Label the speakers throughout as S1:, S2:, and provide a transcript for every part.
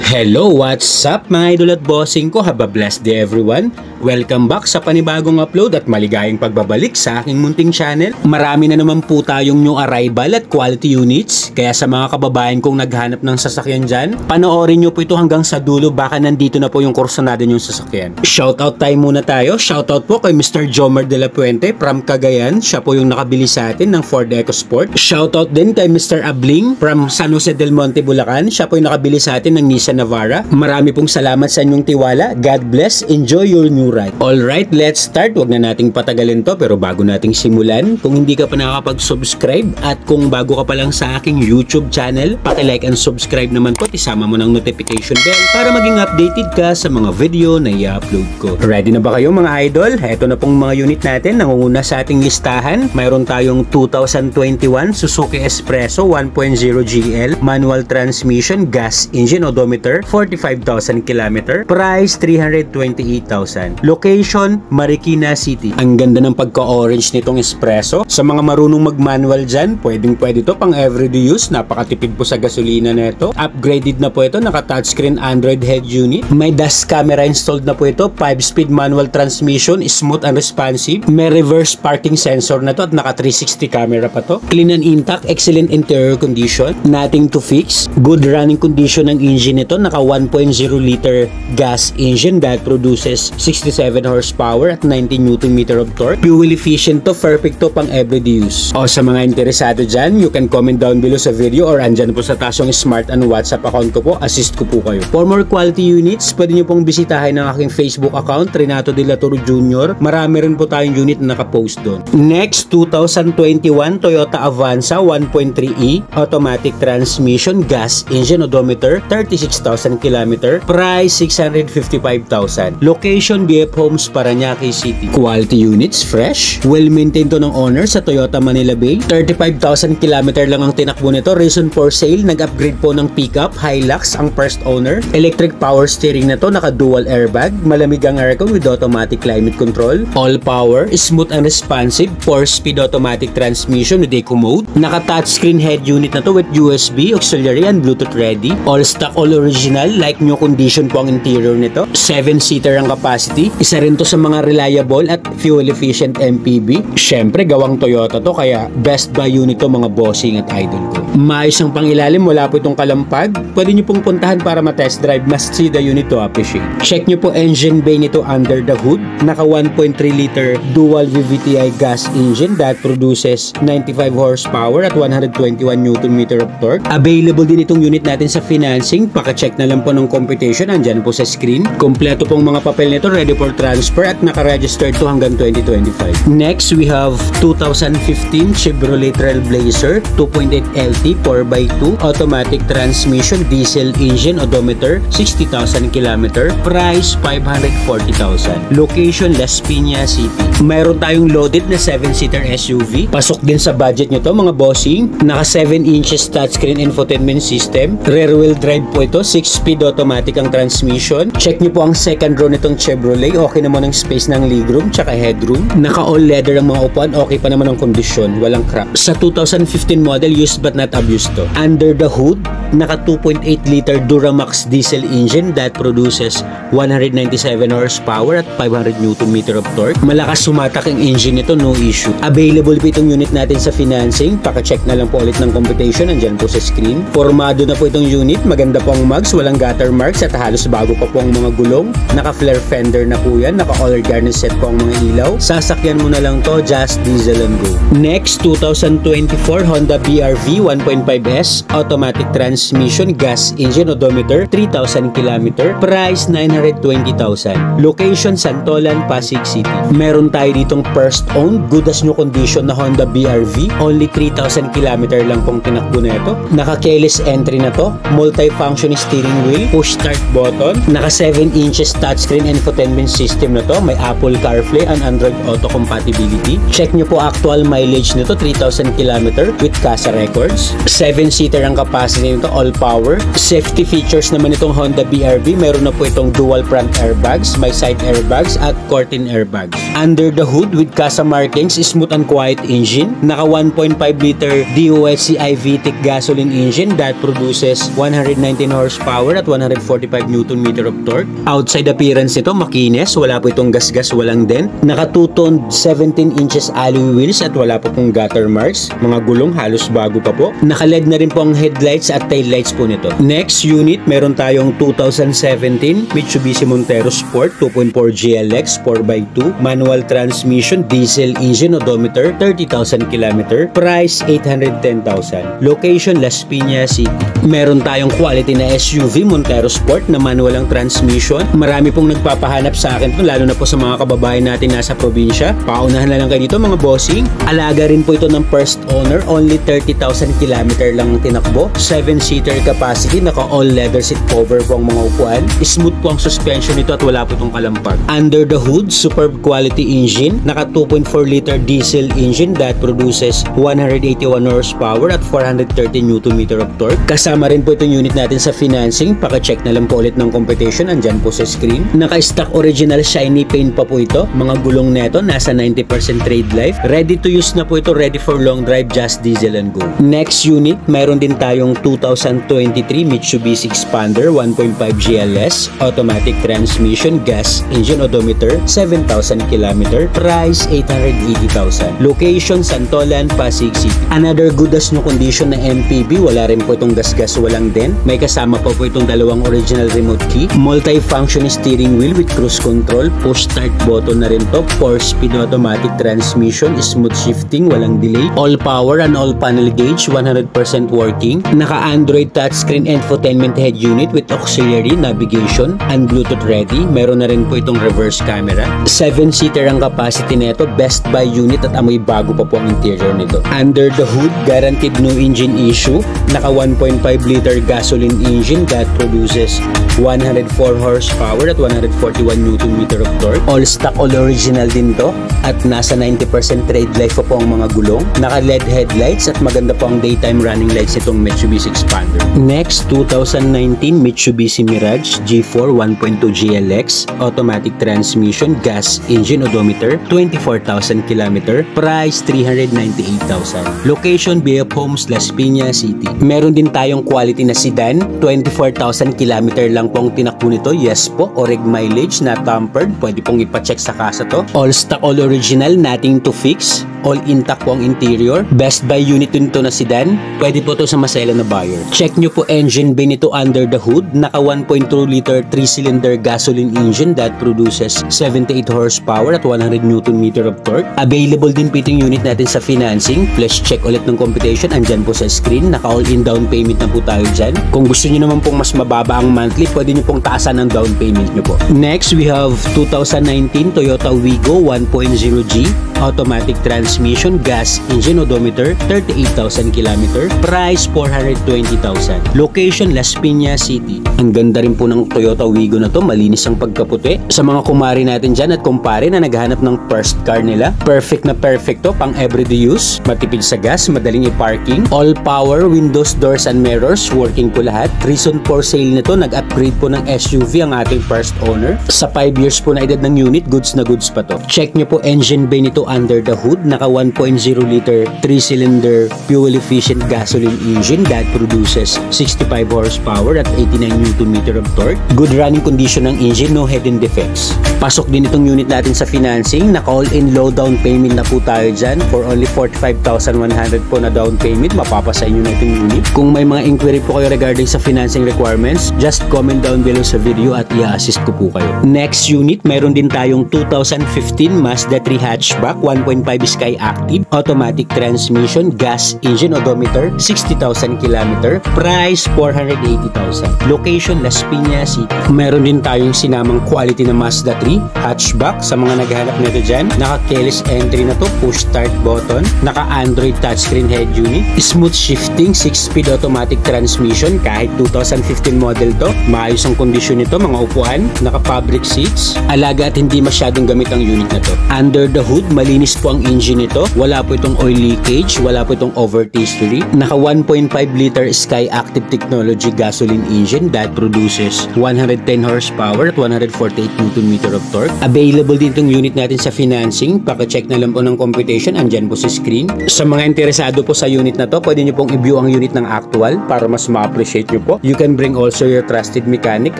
S1: Hello, what's up mga idol at bossing ko? Have a blessed day everyone. Welcome back sa panibagong upload at maligayang pagbabalik sa aking munting channel. Marami na naman po tayong new arrival at quality units. Kaya sa mga kababayan kong naghanap ng sasakyan dyan, panoorin nyo po ito hanggang sa dulo, baka nandito na po yung kursunado yung sasakyan. Shoutout time muna tayo. Shoutout po kay Mr. Jomar de la Puente from Cagayan. Siya po yung nakabili sa atin ng Ford EcoSport. Shoutout din kay Mr. Abling from San Jose del Monte, Bulacan. Siya po yung nakabili sa atin ng Nissan Navara. Marami pong salamat sa inyong tiwala. God bless. Enjoy your new ride. Alright, let's start. Huwag na nating patagalin to, pero bago nating simulan, kung hindi ka pa nakakapag-subscribe at kung bago ka pa lang sa aking YouTube channel, paki-like and subscribe naman po at isama mo ng notification bell para maging updated ka sa mga video na i-upload ko. Ready na ba kayo mga idol? Heto na pong mga unit natin. Nangunguna sa ating listahan. Mayroon tayong 2021 Suzuki Espresso 1.0 GL, manual transmission, gas engine, odometer, 45,000 km, price 328,000. Location, Marikina City. Ang ganda ng pagka-orange nitong Espresso. Sa mga marunong mag-manual dyan, pwede ito pang everyday use. Napakatipid po sa gasolina nito. Upgraded na po ito. Naka-touchscreen Android head unit. May dash camera installed na po ito. 5-speed manual transmission. Smooth and responsive. May reverse parking sensor na to at naka-360 camera pa to. Clean and intact. Excellent interior condition. Nothing to fix. Good running condition ng engine nito. Naka 1.0 liter gas engine that produces 67 horsepower at 90 Nm of torque. Fuel efficient to, perfect to pang everyday use. O sa mga interesado dyan, you can comment down below sa video or andyan po sa taas yung smart and WhatsApp account ko po, assist ko po kayo. For more quality units, pwede nyo pong bisitahin ng aking Facebook account, Renato De La Toro Jr. Marami rin po tayong unit na nakapost doon. Next, 2021 Toyota Avanza 1.3e, automatic transmission, gas engine, odometer, 36,000 km, price 655,000. Location, BF Homes, Parañaque City. Quality units, fresh, well-maintained to ng owner sa Toyota Manila Bay. 35,000 km lang ang tinakbo nito. Reason for sale, nag-upgrade po ng pickup, Hilux ang first owner. Electric power steering na to, naka-dual airbag, malamig ang aircon with automatic climate control. All power, smooth and responsive, 4-speed automatic transmission with eco mode. Naka-touchscreen head unit na to with USB, auxiliary and Bluetooth ready. All stock, all original, like new condition po ang interior nito. 7-seater ang capacity. Isa rin to sa mga reliable at fuel efficient MPV. Syempre, gawang Toyota to, kaya best buy unit to mga bossing at idol ko. Maayos ang pangilalim, wala po itong kalampag. Pwede nyo pong puntahan para ma-test drive. Must see the unit to appreciate. Check nyo po engine bay nito under the hood. Naka 1.3 liter dual VVTi gas engine that produces 95 horsepower at 121 Nm of torque. Available din itong unit natin sa financing. Paka-check na lang po ng computation. Andyan po sa screen. Kompleto pong mga papel nito, ready for transfer at naka-registered to hanggang 2025. Next, we have 2015 Chevrolet Trailblazer 2.8 LT 4x2 automatic transmission, diesel engine, odometer 60,000 km, price 540,000. Location, Las Piñas City. Mayroon tayong loaded na 7-seater SUV. Pasok din sa budget nyo to mga bossing. Naka 7 inches touchscreen infotainment system. Rear wheel drive po ito. 6-speed automatic ang transmission. Check nyo po ang second row nitong Chevrolet. Okay naman ang space ng legroom tsaka headroom. Naka all leather ang mga upuan. Okay pa naman ang kondisyon. Walang crack. Sa 2015 model, used but not abused to. Under the hood, naka 2.8 liter Duramax diesel engine that produces 197 horsepower at 500 Nm of torque. Malakas sumatak ang engine nito, no issue. Available po itong unit natin sa financing. Paka-check na lang po ulit ng computation. Andyan po sa screen. Formado na po itong unit. Maganda po ang mugs. Walang gutter marks at halos bago pa po ang mga gulong. Naka flare fender na po yan. Naka all garnish set po ang mga ilaw. Sasakyan mo na lang to, just diesel and go. Next, 2024 Honda BRV 1.5S automatic transmission, gas engine, odometer 3,000 km, price 920,000. Location, Santolan, Pasig City. Meron tayo ditong first owned, good as new condition na Honda BRV. Only 3,000 km lang pong tinakbo na ito. Naka keyless entry na to. Multi-function steering wheel, push start button. Naka 7 inches touchscreen infotainment system na to. May Apple CarPlay and Android Auto compatibility. Check nyo po actual mileage nito, 3,000 km with CASA records. 7-seater ang capacity nito, all power. Safety features naman itong Honda BRV. Meron na po itong dual front airbags, may side airbags at curtain airbags. Under the hood with CASA markings, smooth and quiet engine. Naka 1.5 liter DOHC VTEC gasoline engine that produces 119 horsepower horsepower at 145 Nm of torque. Outside appearance nito, makinis. Wala po itong gasgas, walang dent. Naka 2-toned 17 inches alloy wheels at wala po pong gutter marks. Mga gulong halos bago pa po. Naka-LED na rin po ang headlights at taillights po nito. Next unit, meron tayong 2017 Mitsubishi Montero Sport 2.4 GLX 4x2 manual transmission, diesel engine, odometer, 30,000 km. Price 810,000. Location Las Piñas City. Meron tayong quality na SUV Montero Sport na manual ang transmission. Marami pong nagpapahanap sa akin po, lalo na po sa mga kababayan natin nasa probinsya. Paunahan na lang kayo dito mga bossing. Alaga rin po ito ng first owner. Only 30,000 km lang tinakbo. 7-seater capacity. Naka all leather seat cover po ang mga upuan. Smooth po ang suspension nito at wala po itong kalampag. Under the hood, superb quality engine. Naka 2.4 liter diesel engine that produces 181 horsepower at 430 Nm of torque. Kasama rin po itong unit natin sa financing. Paka-check na lang po ulit ng competition. Andyan po sa screen. Naka-stock original shiny paint pa po ito. Mga gulong neto nasa 90% trade life. Ready to use na po ito. Ready for long drive. Just diesel and go. Next unit, mayroon din tayong 2023 Mitsubishi Expander 1.5 GLS. Automatic transmission, gas engine, odometer, 7,000 km. Price 880,000. Location Santolan, Pasig City. Another good as new condition na MPV. Wala rin po itong gasgas, walang dent. May kasama pa po itong dalawang original remote key. Multi-function steering wheel with cruise control. Push start button na rin to. 4-speed automatic transmission. Smooth shifting, walang delay. All power and all panel gauge. 100% working. Naka-Android touchscreen infotainment head unit with auxiliary navigation and Bluetooth ready. Meron na rin po itong reverse camera. 7-seater ang capacity nito. Best buy unit at amoy bago pa po ang interior nito. Under the hood, guaranteed no engine issue. Naka 1.5 liter gasoline engine that produces 104 horsepower at 141 Nm of torque. All stock, all original din to. At nasa 90% trade life po ang mga gulong. Naka LED headlights at maganda po ang daytime running lights itong Mitsubishi Expander. Next, 2019 Mitsubishi Mirage G4 1.2 GLX. Automatic transmission, gas engine, odometer, 24,000 km. Price 398,000. Location BF Homes, Las Piñas City. Meron din tayong quality na sedan. 24,000 km lang po ang tinakbo nito. Yes po, oreg mileage, not tampered. Pwede pong ipacheck sa kasa to. All stock, all original, nothing to fix. All intact po ang interior. Best buy unit din to na sedan. Pwede po to sa masela na buyer. Check nyo po engine bay nito under the hood. Naka 1.2 liter 3-cylinder gasoline engine that produces 78 horsepower at 100 Nm of torque. Available din po itong unit natin sa financing. Please check ulit ng computation. Andyan po sa screen. Naka all-in down payment na po tayo dyan. Kung gusto nyo naman pong mas mababa ang monthly, pwede nyo pong taasan ang down payment nyo po. Next, we have 2019 Toyota Wigo 1.0G. Automatic transmission, gas engine, odometer, 38,000 km. Price 420,000. Location Las Piñas City. Ang ganda rin po ng Toyota Wigo na to. Malinis ang pagkaputi. Sa mga kumari natin dyan at kumpare na naghahanap ng first car nila, perfect na perfect to pang everyday use. Matipid sa gas, madaling i-parking. All power, windows, doors, and mirrors. Working po lahat. Reason for sale nito, nag-upgrade po ng SUV ang ating first owner. Sa 5 years po na edad ng unit, goods na goods pa to. Check nyo po engine bay nito under the hood. Naka 1.0 liter 3-cylinder fuel efficient gasoline engine that produces 65 horsepower at 89 Nm of torque. Good running condition ng engine, no hidden defects. Pasok din itong unit natin sa financing. Naka all-in low down payment na po tayo dyan. For only 45,100 po na down payment, mapapasa inyo na itong unit. Kung may mga inquiry po kayo regarding sa financing requirements, just comment down below sa video at i-assist ko po kayo. Next unit, mayroon din tayong 2015 Mazda 3 hatchback 1.5 Sky Active, automatic transmission, gas engine, odometer, 60,000 km. Price 480,000. Location Las Piñas City. Meron din tayong sinamang quality na Mazda 3 hatchback sa mga naghahanap nito dyan. Naka keyless entry na to, push start button, naka Android touchscreen head unit, smooth shifting, 6-speed automatic transmission. Kahit 2015 model to, maayos ang kondisyon nito, mga upuan, naka fabric seats. Alaga at hindi masyadong gamit ang unit na to. Under the hood, malinis po ang engine nito, wala po itong oil leakage, wala po itong overtaste history. Naka 1.5 liter Sky Active Technology gasoline engine that produces 110 horsepower at 148 Nm of torque. Available din itong unit natin sa financing. Paka-check na lang po ng computation, andyan po sa screen. Sa mga interesado po sa unit na to, pwede nyo pong i-view ang unit ng actual para mas ma-appreciate nyo po. You can bring also your trusted mechanic.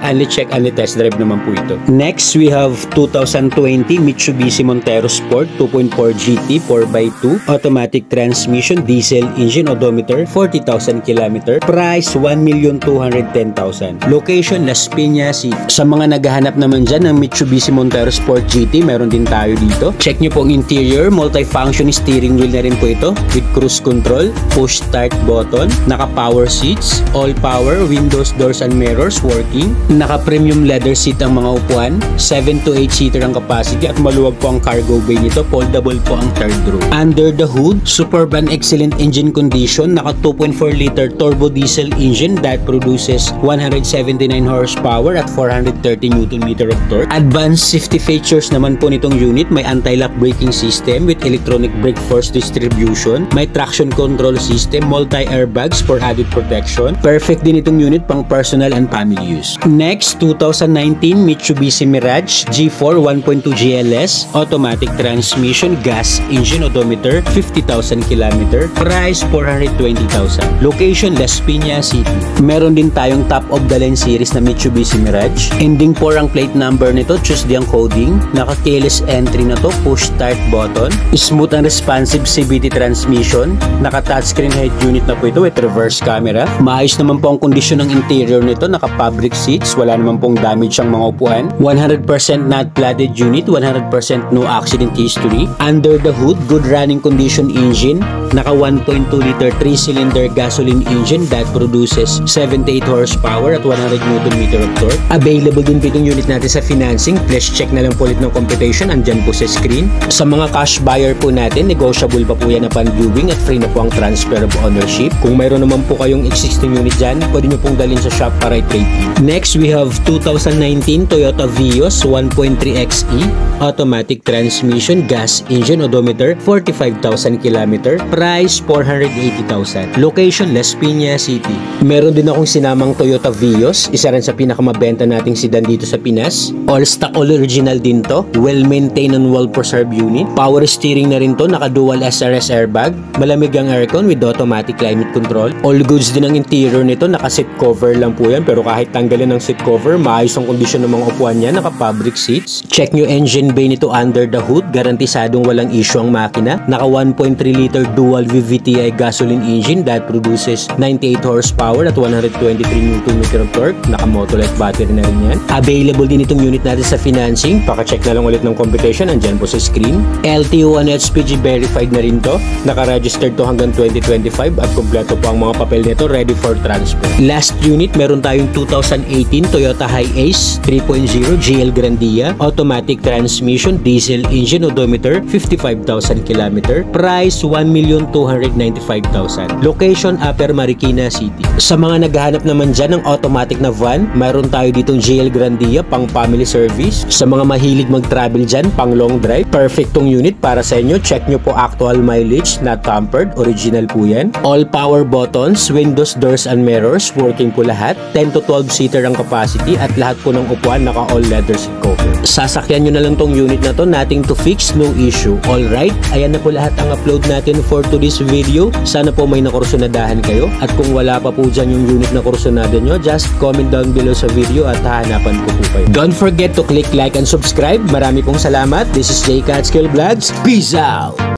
S1: Only check, only test drive naman po ito. Next, we have 2020 Mitsubishi Montero Sport 2.4 GT 4x2 automatic transmission diesel engine odometer 40,000 km. Price 1,210,000. Location Las Piñas City. Sa mga naghahanap naman dyan ng Mitsubishi Montero Sport GT, meron din tayo dito. Check nyo po ang interior. Multi-function steering wheel na rin po ito with cruise control, push start button, naka power seats, all power, windows, doors and mirrors working. Naka premium leather seat ang mga upuan, 7 to 8 seater ang capacity at maluwag po ang cargo bay nito. Foldable po ang third row. Under the hood, superb and excellent engine condition. Naka 2.4 liter turbo diesel engine that produces 179 horsepower at 430 Nm of torque. Advanced safety features naman po nitong unit. May anti-lock braking system with electronic brake force distribution. May traction control system, multi-airbags for added protection. Perfect din itong unit pang personal and family use. Next, 2019 Mitsubishi Mirage G4 1.2 GLS automatic transmission gas engine odometer 50,000 km. Price 420,000. Location Las Piñas City. Meron din tayong top of the line series na Mitsubishi Mirage. Ending 4 ang plate number nito, choose ang coding. Naka keyless entry na to, push start button. Smooth and responsive CVT transmission. Naka touchscreen head unit na po ito with reverse camera. Maayos naman po ang kondisyon ng interior nito. Naka fabric seats, wala naman pong damage ang mga upuan. 100% not flooded unit, 100% no accident history. Under the hood, good running condition engine. Naka 1.2 liter 3-cylinder gasoline engine that produces 78 horsepower at 100 Nm of torque. Available din po itong unit natin sa financing. Please check na lang po ulit ng computation. Andyan po sa screen. Sa mga cash buyer po natin, negotiable pa po yan upon viewing at free na po ang transfer of ownership. Kung mayroon naman po kayong existing unit dyan, pwede nyo pong dalhin sa shop para i-trade in. Next, we have 2019 Toyota Vios 1.3 XE automatic transmission gas engine odometer 45,000 km. Price 480,000. Location Las Piñas City. Meron din akong sinamang Toyota Vios, isa rin sa pinakamabenta nating sedan dito sa Pinas. All stock, all original din to. Well maintained and well preserved unit. Power steering na rin to, naka dual SRS airbag. Malamig ang aircon with automatic climate control. All goods din ang interior nito, naka seat cover lang po yan, pero kahit tanggalin ng seat cover, maayos ang kondisyon ng mga upuan niya, naka fabric seats. Check nyo engine bay nito under the hood, garantisadong walang issue ang makina. Naka 1.3 liter dual VVTi gasoline engine that produces 98 horsepower at 123 Nm of torque. Naka Motolite battery na rin yan. Available din itong unit natin sa financing. Paka-check na lang ulit ng computation. Andyan po sa screen. LTO and HPG verified na rin to. Naka-registered to hanggang 2025 at kompleto po ang mga papel nito ready for transfer. Last unit, meron tayong 2018 Toyota Hiace 3.0 GL Grandia automatic transmission diesel engine odometer 55,000 km. Price 1,295,000. Location Upper Marikina City. Sa mga naghahanap naman dyan ng automatic na van, mayroon tayo ditong GL Grandia pang family service. Sa mga mahilig mag-travel dyan, pang long drive, perfect tong unit para sa inyo. Check nyo po actual mileage, not tampered, original po yan. All power buttons, windows, doors and mirrors, working po lahat. 10 to 12 seater ang capacity at lahat po ng upuan naka all leather seat cover. Sasakyan nyo na lang tong unit na to, nothing to fix, no issue. Alright, ayan na po lahat ang upload natin for today's video. Sana po may nakursunadahan kayo. At kung wala pa po dyan yung unit na kursunada nyo, just comment down below sa video at hahanapan ko po kayo. Don't forget to click like and subscribe. Marami pong salamat. This is J Catskill Vlogs. Peace out!